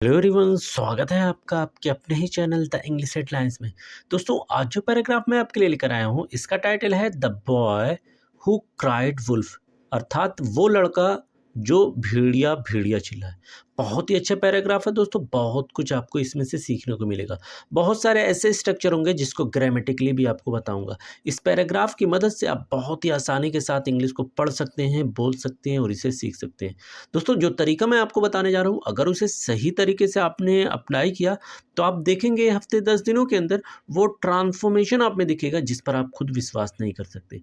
Hello everyone, स्वागत है आपका आपके अपने ही चैनल द इंग्लिश हेडलाइंस में। दोस्तों, आज जो पैराग्राफ मैं आपके लिए लेकर आया हूँ, इसका टाइटल है the boy who cried wolf, अर्थात वो लड़का जो भेड़िया भेड़िया चिल्लाए। बहुत ही अच्छा पैराग्राफ है दोस्तों, बहुत कुछ आपको इसमें से सीखने को मिलेगा। बहुत सारे ऐसे स्ट्रक्चर होंगे जिसको ग्रामेटिकली भी आपको बताऊंगा। इस पैराग्राफ की मदद से आप बहुत ही आसानी के साथ इंग्लिश को पढ़ सकते हैं, बोल सकते हैं और इसे सीख सकते हैं। दोस्तों, जो तरीका मैं आपको बताने जा रहा हूँ, अगर उसे सही तरीके से आपने अप्लाई किया तो आप देखेंगे हफ्ते 10 दिनों के अंदर वो ट्रांसफॉर्मेशन आप में दिखेगा जिस पर आप खुद विश्वास नहीं कर सकते।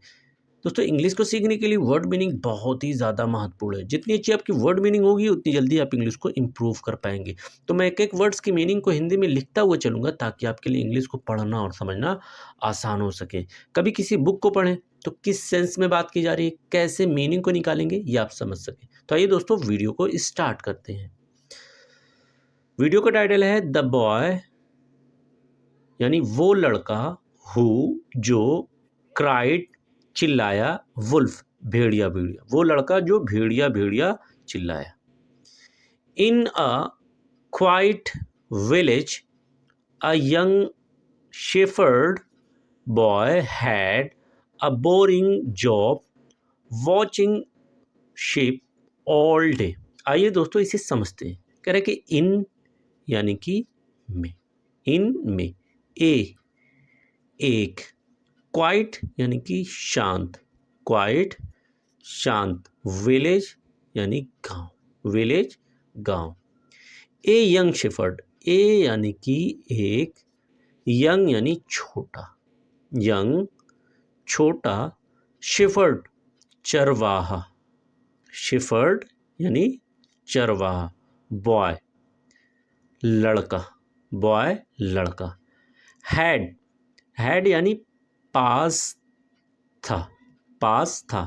दोस्तों, इंग्लिश को सीखने के लिए वर्ड मीनिंग बहुत ही ज़्यादा महत्वपूर्ण है। जितनी अच्छी आपकी वर्ड मीनिंग होगी उतनी जल्दी आप इंग्लिश को इम्प्रूव कर पाएंगे। तो मैं एक एक वर्ड्स की मीनिंग को हिंदी में लिखता हुआ चलूँगा ताकि आपके लिए इंग्लिश को पढ़ना और समझना आसान हो सके। कभी किसी बुक को पढ़ें तो किस सेंस में बात की जा रही है, कैसे मीनिंग को निकालेंगे, ये आप समझ सकें। तो आइए दोस्तों, वीडियो को स्टार्ट करते हैं। वीडियो का टाइटल है द बॉय, यानी वो लड़का, हु जो, क्राइड चिल्लाया, वुल्फ भेड़िया भेड़िया, वो लड़का जो भेड़िया भेड़िया चिल्लाया। In a quiet village a young shepherd boy had a boring job watching sheep all day. आइए दोस्तों, इसे समझते हैं। कह रहे कि इन यानी कि में, इन में, ए एक, क्वाइट यानी कि शांत, क्वाइट शांत, विलेज यानी गांव, विलेज गांव। ए यंग शेफर्ड, ए यानी कि एक, यंग यानी छोटा, यंग छोटा, शेफर्ड चरवाहा, शेफर्ड यानी चरवाहा, बॉय लड़का, बॉय लड़का। हैड, हैड यानी पास था, पास था।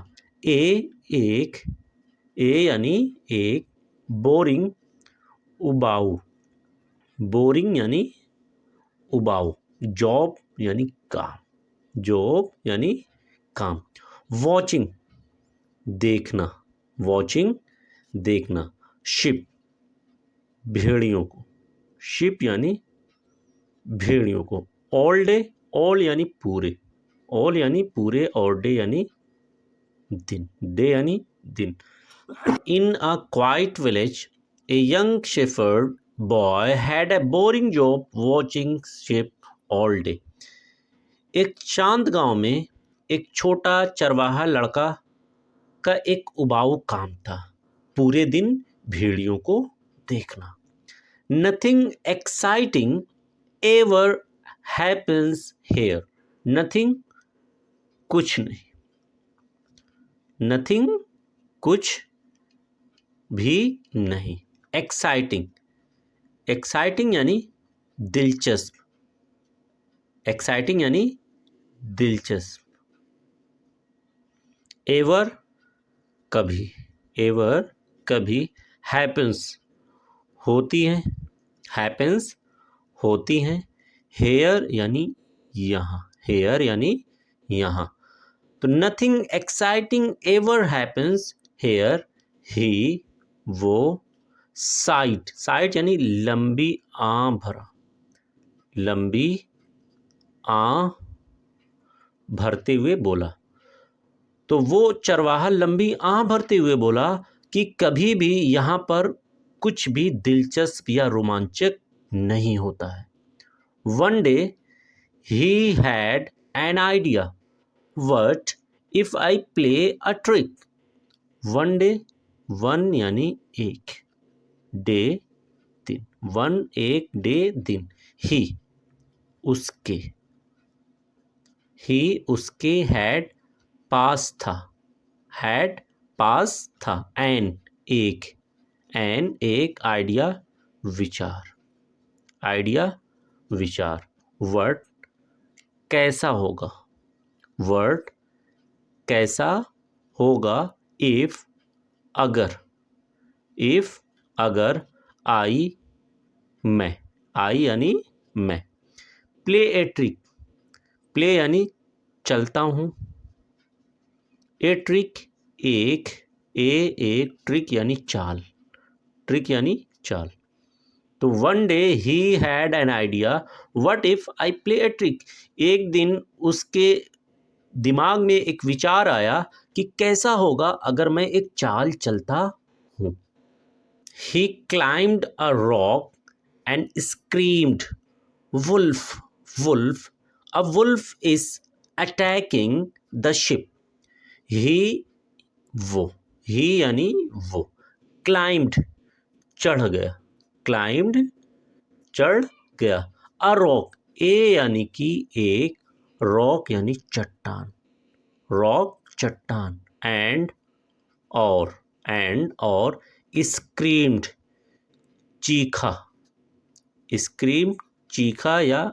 ए एक, ए यानी एक, बोरिंग उबाऊ, बोरिंग यानी उबाऊ, जॉब यानी काम, जॉब यानी काम। वॉचिंग देखना, वॉचिंग देखना। शिप भेड़ियों को, शिप यानी भेड़ियों को। ऑल डे, ऑल यानी पूरे, ऑल यानी पूरे और डे यानी दिन, डे यानी दिन। In a quiet village a young shepherd boy had a boring job watching sheep all day. एक शांत गांव में एक छोटा चरवाहा लड़का का एक उबाऊ काम था, पूरे दिन भेड़ियों को देखना। Nothing exciting ever happens here, nothing कुछ नहीं, नथिंग कुछ भी नहीं। एक्साइटिंग, एक्साइटिंग यानी दिलचस्प, एक्साइटिंग यानी दिलचस्प। एवर कभी, एवर कभी, हैपन्स होती हैं, हैपन्स होती हैं। हेयर यानी यहाँ, हेयर यानी यहाँ। तो nothing exciting ever happens here, he वो, साइट, साइट यानी लंबी आ भरा, लंबी आ भरते हुए बोला। तो वो चरवाहा लंबी आह भरते हुए बोला कि कभी भी यहाँ पर कुछ भी दिलचस्प या रोमांचक नहीं होता है। One day he had an idea, what if I play a trick. One day, one यानी एक, डे दिन, वन एक, डे दिन। ही उसके, ही उसके, हैड पास था, हैड पास था, एन एक, एन एक, आइडिया विचार, आइडिया विचार। वर्ड कैसा होगा, वर्ड कैसा होगा। इफ अगर, इफ अगर, आई मैं, आई यानी मैं। प्ले ए ट्रिक, प्ले यानी चलता हूँ, ए ट्रिक एक, ए एक, ट्रिक यानी चाल, ट्रिक यानी चाल। तो one day he had an idea, what if I play a trick. एक दिन उसके दिमाग में एक विचार आया कि कैसा होगा अगर मैं एक चाल चलता हूँ। He climbed a rock and screamed, wolf wolf. A wolf is attacking the sheep. He वो ही यानी वो, क्लाइम्ड चढ़ गया, क्लाइम्ड चढ़ गया। अ रॉक, ए यानी कि एक, रॉक यानी चट्टान, रॉक चट्टान। और और स्क्रीम्ड चीखा, स्क्रीम चीखा या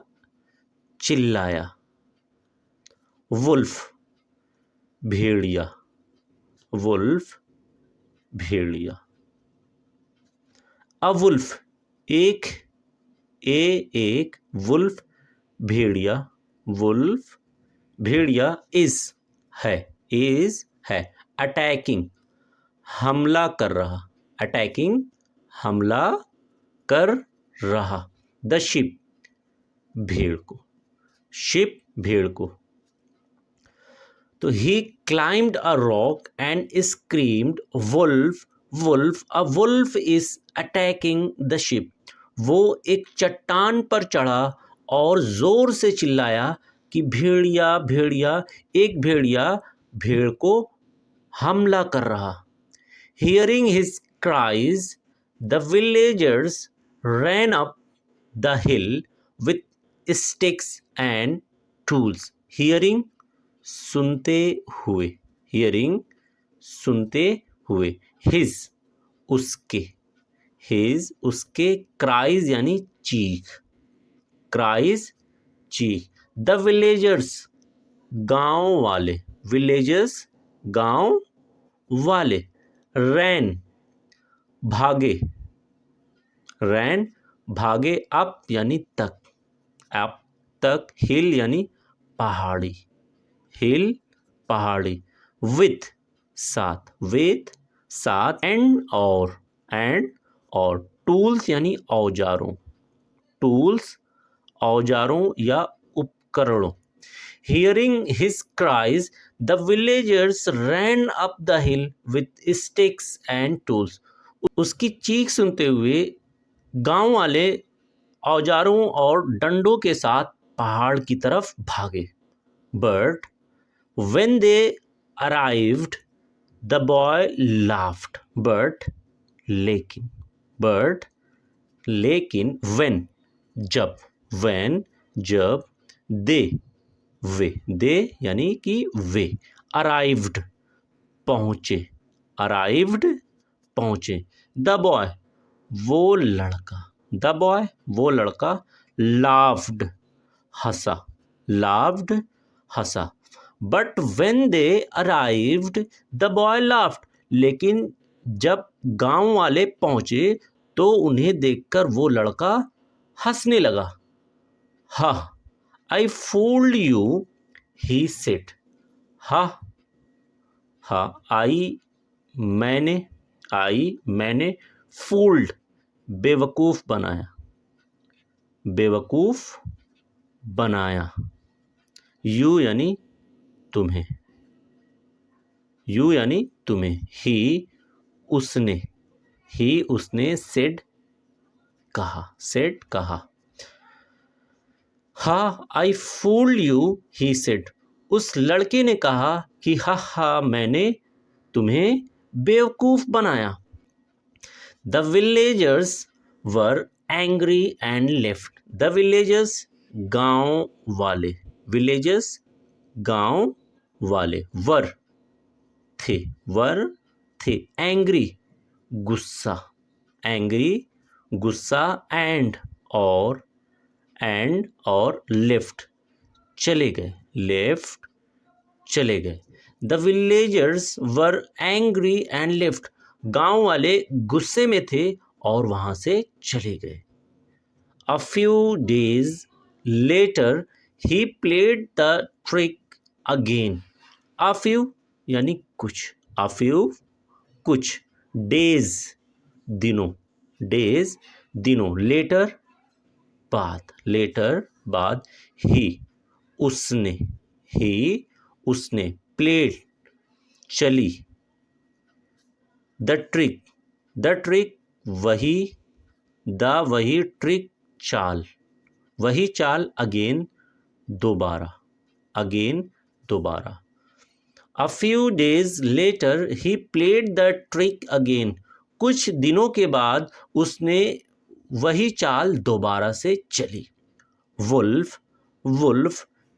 चिल्लाया। वुल्फ भेड़िया, वुल्फ भेड़िया। अ वुल्फ एक, एक, वुल्फ भेड़िया, वुल्फ भेड़िया। इज है, अटैकिंग हमला कर रहा, अटैकिंग हमला कर रहा। द शिप भेड़ को, शिप भेड़ को। तो he climbed a rock and screamed, wolf wolf, a wolf is attacking the sheep. वो एक चट्टान पर चढ़ा और जोर से चिल्लाया कि भेड़िया भेड़िया, एक भेड़िया भेड़ को हमला कर रहा। Hearing his cries, the villagers ran up the hill with sticks and tools. Hearing सुनते हुए, hearing सुनते हुए, his उसके, his उसके, cries यानी चीख, cries चीख। The villagers गांव वाले, villagers गांव वाले। ran भागे, रैन भागे। अप यानी तक, अप तक। हिल यानी पहाड़ी, हिल पहाड़ी। विथ साथ, विथ साथ। एंड और टूल्स यानी औजारों, टूल्स औजारों या उपकरणों। Hearing his cries, the villagers ran up the hill with sticks and tools. उसकी चीख सुनते हुए गांव वाले औजारों और डंडों के साथ पहाड़ की तरफ भागे। But when they arrived, the boy laughed. But लेकिन when जब, when जब, दे यानी कि वे, अराइव्ड पहुंचे, अराइव्ड पहुंचे। द बॉय वो लड़का, द बॉय वो लड़का। Laughed Hansa, laughed Hansa. But when they arrived the boy laughed, लेकिन जब गांव वाले पहुंचे तो उन्हें देखकर वो लड़का हंसने लगा। हा, I fooled you, he said. हा, मैंने fooled बेवकूफ बनाया, बेवकूफ बनाया। You यानी तुम्हें, you यानी तुम्हें। He उसने, said कहा। हा, आई फूल्ड यू, ही सेड। उस लड़के ने कहा कि हा मैंने तुम्हें बेवकूफ बनाया। The villagers were angry and left. The villagers गांव वाले, विलेजर्स गांव वाले। वर थे, एंग्री गुस्सा, एंग्री गुस्सा। और लेफ्ट चले गए, लेफ्ट चले गए। The villagers were angry and left, गांव वाले गुस्से में थे और वहां से चले गए। A few days later he played the trick again. A few यानी कुछ, अ फ्यू कुछ, डेज दिनों, डेज दिनों, लेटर बाद, लेटर बाद, ही उसने, प्लेड चली, द ट्रिक वही, वही ट्रिक चाल, वही चाल, अगेन दोबारा, A few days later he played the trick again. कुछ दिनों के बाद उसने वही चाल दोबारा से चली. Wolf,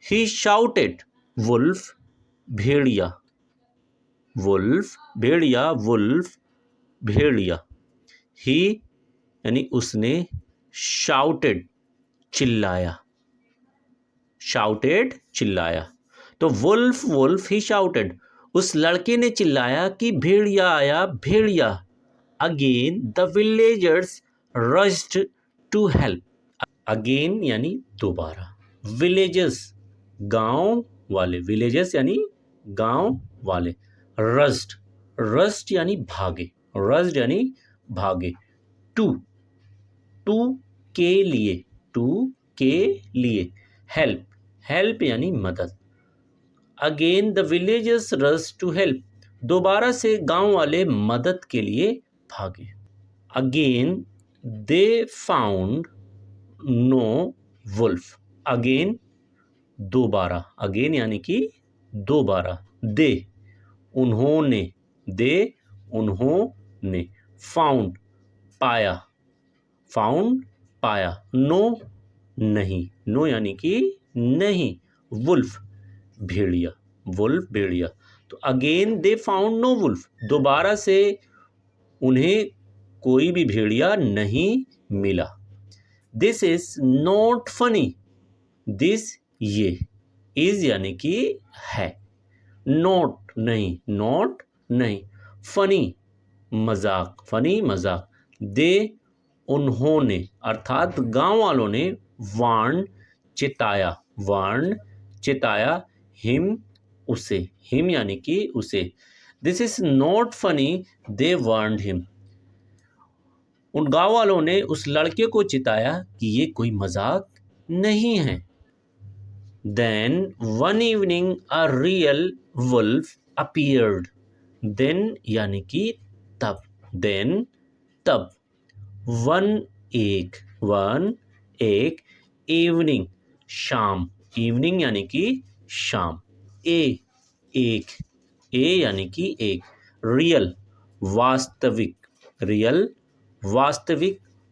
he shouted. Wolf, Bhediya. Wolf, Bhediya. He यानी उसने, shouted, चिल्लाया. तो वुल्फ ही शाउटेड, उस लड़के ने चिल्लाया कि भेड़िया आया, भेड़िया. Again the villagers rushed to help. Again यानी दोबारा, विलेजर्स गांव वाले, विलेजर्स यानी गांव वाले, रश्ड यानी भागे, टू के लिए, हेल्प यानी मदद. Again the villagers rush to help, दोबारा से गांव वाले मदद के लिए भागे. Again they found no wolf. Again दोबारा, अगेन यानी कि दोबारा. दे उन्होंने, फाउंड पाया, नो नहीं, नो यानी कि नहीं, वुल्फ भेड़िया. तो again they found no wolf, दोबारा से उन्हें कोई भी भेड़िया नहीं मिला. This is not funny, this ये, इज यानी कि है, नॉट नहीं, फनी मजाक. दे उन्होंने अर्थात गांव वालों ने, वार्न चिताया, हिम उसे, हिम यानी कि उसे. This is not funny, they warned him. उन गांव वालों ने उस लड़के को चिताया कि ये कोई मजाक नहीं है. Then one evening a real wolf appeared. Then यानी कि तब, तब. वन एक, इवनिंग शाम, इवनिंग यानी कि शाम. एक यानी कि एक, रियल वास्तविक,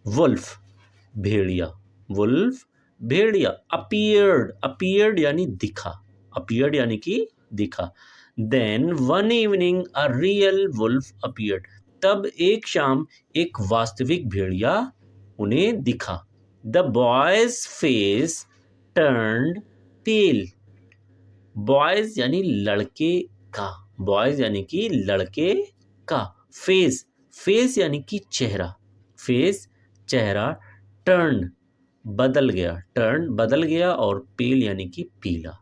वुल्फ भेड़िया. अपीयर्ड यानी दिखा, then one evening a real wolf appeared. तब एक शाम एक वास्तविक भेड़िया उन्हें दिखा. The boy's face turned pale. Boys यानी लड़के का, फेस यानी कि चेहरा, टर्न बदल गया, और पेल यानी कि पीला.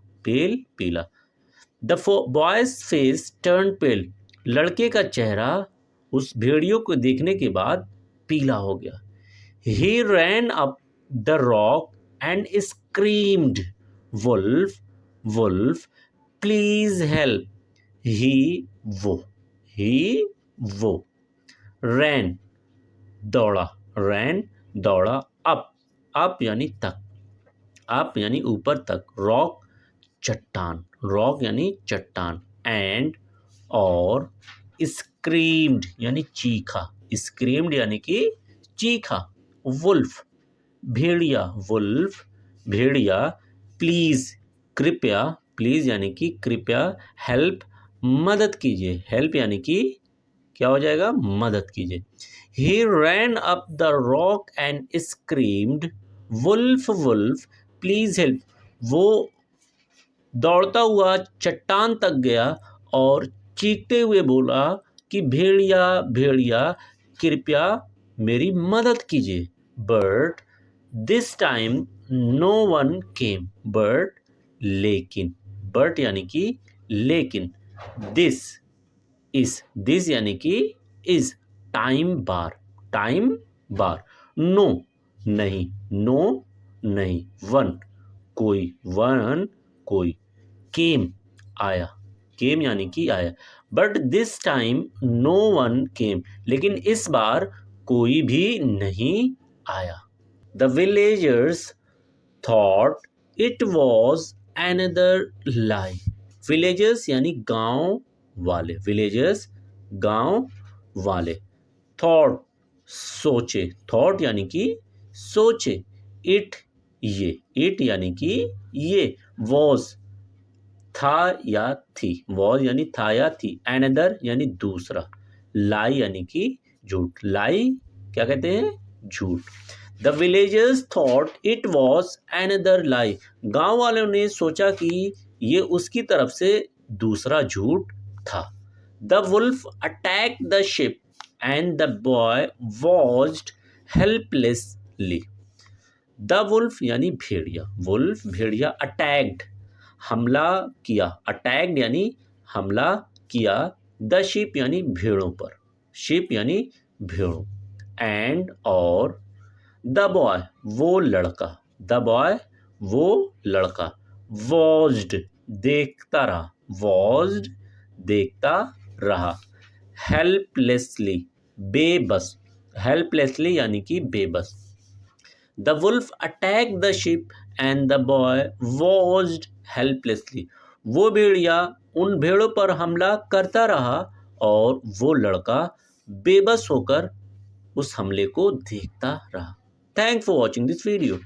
द बॉयज फेस टर्न पेल, लड़के का चेहरा उस भेड़ियों को देखने के बाद पीला हो गया. He ran up the rock and screamed, Wolf, please help. He वो. Ran दौड़ा, up यानी तक, up यानी ऊपर तक, rock यानी चट्टान, and और screamed यानी चीखा, यानी कि चीखा. वुल्फ भेड़िया, प्लीज यानी कि कृपया, हेल्प मदद कीजिए, हेल्प यानी कि क्या हो जाएगा, मदद कीजिए. He ran up the rock and screamed, wolf please help. वो दौड़ता हुआ चट्टान तक गया और चीखते हुए बोला कि भेड़िया कृपया मेरी मदद कीजिए. But this time no one came. But यानी कि लेकिन, दिस यानी कि इज, टाइम बार, नो नहीं, नो नहीं, वन कोई, वन कोई, केम आया, केम यानी कि आया, but this time no one came, लेकिन इस बार कोई भी नहीं आया। The villagers thought it was another lie. Villagers यानी गांव वाले, विलेजर्स गांव वाले, थॉट सोचे, थॉट यानी कि सोचे, इट ये, इट यानी कि ये, वॉज था या थी, वॉज यानी था या थी, एनदर यानी दूसरा, लाई यानी कि झूठ, लाई क्या कहते हैं, झूठ। The villagers thought it was another lie, गांव वालों ने सोचा कि ये उसकी तरफ से दूसरा झूठ था। The wolf attack the sheep and the boy watched helplessly. The wolf यानी भेड़िया, वुल्फ भेड़िया, अटैक्ड हमला किया, अटैक्ड यानी हमला किया, द शिप यानी भेड़ों पर, शिप यानी भेड़ों, एंड और द बॉय वो लड़का, द बॉय वो लड़का, वॉच्ड देखता रहा, वॉच्ड देखता रहा, हेल्पलेसली बेबस, हेल्पलेसली यानी कि बेबस। The wolf attack the sheep and the boy watched helplessly, वो भेड़िया उन भेड़ों पर हमला करता रहा और वो लड़का बेबस होकर उस हमले को देखता रहा। Thanks for watching this video.